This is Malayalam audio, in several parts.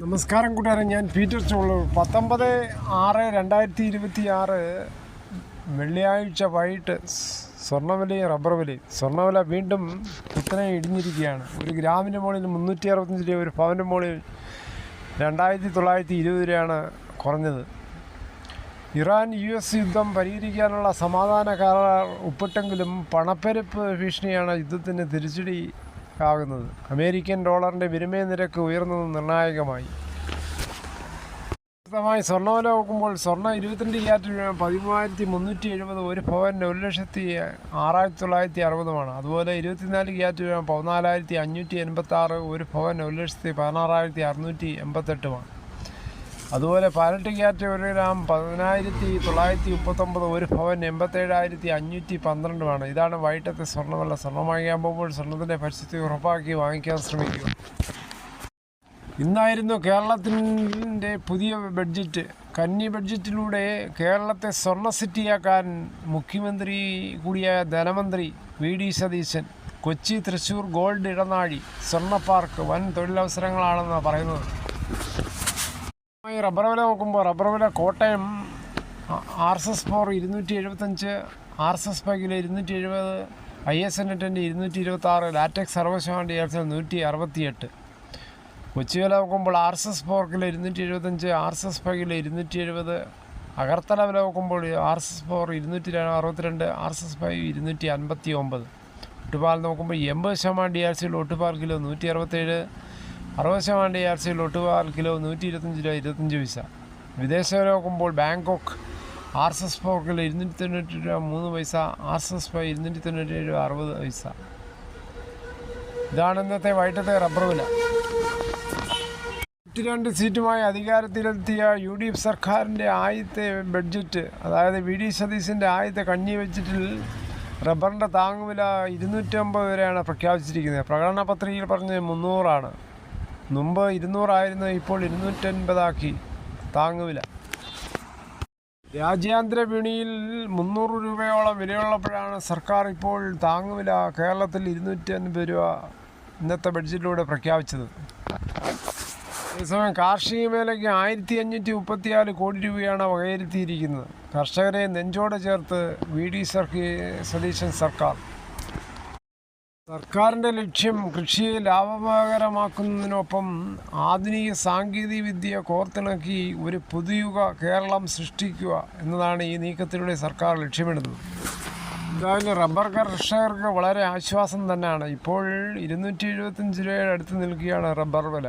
നമസ്കാരം കൂട്ടുകാരെ, ഞാൻ പീറ്റർ ചോളൂർ. 19/6/2026 വെള്ളിയാഴ്ച വൈകിട്ട് സ്വർണ്ണവിലയും റബ്ബർ വിലയും. സ്വർണ്ണവില വീണ്ടും കുത്തനെ ഇടിഞ്ഞിരിക്കുകയാണ്. ഒരു ഗ്രാമിൻ്റെ മുകളിൽ 365 രൂപ, ഒരു പവൻ്റെ മുകളിൽ 2920 രൂപയാണ് കുറഞ്ഞത്. ഇറാൻ US യുദ്ധം പരിഹരിക്കാനുള്ള സമാധാന കരാർ ഒപ്പിട്ടെങ്കിലും പണപ്പെരുപ്പ് ഭീഷണിയാണ് യുദ്ധത്തിന് തിരിച്ചടി ആകുന്നത്. അമേരിക്കൻ ഡോളറിൻ്റെ വിനിമയ നിരക്ക് ഉയർന്നത് നിർണായകമായി. സ്വർണ്ണവില നോക്കുമ്പോൾ സ്വർണ്ണം 22 ക്യാരറ്റ് 13,370, ഒരു പവൻ 1,06,960. അതുപോലെ 24 ക്യാരറ്റ് 14,586, ഒരു പവൻ 1,16,688. അതുപോലെ 18 ക്യാരറ്റ് 1 ഗ്രാം 10,939, ഒരു പവൻ 87,512. ഇതാണ് വൈകിട്ടത്തെ സ്വർണ്ണവില. സ്വർണ്ണം വാങ്ങിക്കാൻ പോകുമ്പോൾ സ്വർണ്ണത്തിൻ്റെ പരിസ്ഥിതി ഉറപ്പാക്കി വാങ്ങിക്കാൻ ശ്രമിക്കുക. ഇന്നായിരുന്നു കേരളത്തിൻ്റെ പുതിയ ബഡ്ജറ്റ്. കന്നി ബഡ്ജറ്റിലൂടെ കേരളത്തെ സ്വർണ്ണ സിറ്റിയാക്കാൻ മുഖ്യമന്ത്രി കൂടിയായ ധനമന്ത്രി VD സതീശൻ. കൊച്ചി തൃശ്ശൂർ ഗോൾഡ് ഇടനാഴി സ്വർണ്ണ പാർക്ക് വൻ തൊഴിലവസരങ്ങളാണെന്നാണ് പറയുന്നത്. റബ്ബർ വില നോക്കുമ്പോൾ റബ്ബർ വില Kottayam RSS 4 275, RSS 5 270, ISN 10 226, latex 60% 168. Kochi വില നോക്കുമ്പോൾ RSS 4 275, RSS 5 270. അഗർത്തല വില നോക്കുമ്പോൾ RSS 4 262, RSS 5 259. ഒട്ടുപാൽ നോക്കുമ്പോൾ 80% DRC ഒട്ടുപാൽ കിലോ 167, 60% DRC ഒട്ടുപാൽ കിലോ 125 രൂപ 25 പൈസ. വിദേശ വില നോക്കുമ്പോൾ ബാങ്കോക്ക് RSS 4 290 രൂപ 3 പൈസ, RSS 5 297 രൂപ 60 പൈസ. ഇതാണ് ഇന്നത്തെ വൈകിട്ടത്തെ റബ്ബർ വില. 102 സീറ്റുമായി അധികാരത്തിലെത്തിയ UDF സർക്കാരിൻ്റെ ആദ്യത്തെ ബഡ്ജറ്റ്, അതായത് VD സതീശൻ്റെ ആദ്യത്തെ കന്നി ബഡ്ജറ്റിൽ റബ്ബറിൻ്റെ താങ്ങുവില 250 വരെയാണ് പ്രഖ്യാപിച്ചിരിക്കുന്നത്. പ്രകടന പത്രികയിൽ പറഞ്ഞത് 300 മുമ്പ് 200 ആയിരുന്നു, ഇപ്പോൾ 250 ആക്കി താങ്ങുവില. രാജ്യാന്തര വിപണിയിൽ 300 രൂപയോളം വിലയുള്ളപ്പോഴാണ് സർക്കാർ ഇപ്പോൾ താങ്ങുവില കേരളത്തിൽ 250 രൂപ ഇന്നത്തെ ബഡ്ജറ്റിലൂടെ പ്രഖ്യാപിച്ചത്. അതേസമയം കാർഷിക മേഖലയ്ക്ക് 1534 കോടി രൂപയാണ് വകയിരുത്തിയിരിക്കുന്നത്. കർഷകരെ നെഞ്ചോടെ ചേർത്ത് VD സതീശൻ സർക്കാർ. സർക്കാരിൻ്റെ ലക്ഷ്യം കൃഷിയെ ലാഭകരമാക്കുന്നതിനൊപ്പം ആധുനിക സാങ്കേതിക വിദ്യ കോർത്തിണക്കി ഒരു പുതുയുഗ കേരളം സൃഷ്ടിക്കുക എന്നതാണ് ഈ നീക്കത്തിലൂടെ സർക്കാർ ലക്ഷ്യമിടുന്നത്. എന്തായാലും റബ്ബർ കർഷകർക്ക് വളരെ ആശ്വാസം തന്നെയാണ്. ഇപ്പോൾ 275 രൂപയുടെ അടുത്ത് നിൽക്കുകയാണ് റബ്ബർ വില.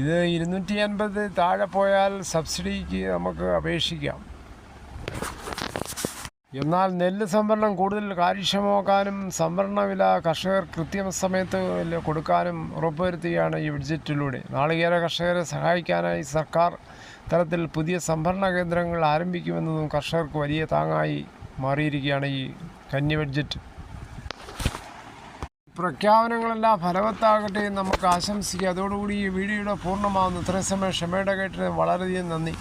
ഇത് 250 താഴെ പോയാൽ സബ്സിഡിക്ക് നമുക്ക് അപേക്ഷിക്കാം. എന്നാൽ നെല്ല് സംഭരണം കൂടുതൽ കാര്യക്ഷമമാക്കാനും സംഭരണ വില കർഷകർ കൃത്യസമയത്ത് കൊടുക്കാനും ഉറപ്പുവരുത്തുകയാണ് ഈ ബഡ്ജറ്റിലൂടെ. നാളികേര കർഷകരെ സഹായിക്കാനായി സർക്കാർ തലത്തിൽ പുതിയ സംഭരണ കേന്ദ്രങ്ങൾ ആരംഭിക്കുമെന്നതും കർഷകർക്ക് വലിയ താങ്ങായി മാറിയിരിക്കുകയാണ് ഈ കന്നി ബഡ്ജറ്റ്. പ്രഖ്യാപനങ്ങളെല്ലാം ഫലവത്താകട്ടെ എന്ന് നമുക്ക് ആശംസിക്കുക. അതോടുകൂടി ഈ വീഡിയോയുടെ പൂർണ്ണമാകുന്നു. ഇത്രയും സമയം ക്ഷമയുടെ കേട്ടതിന് വളരെയധികം നന്ദി.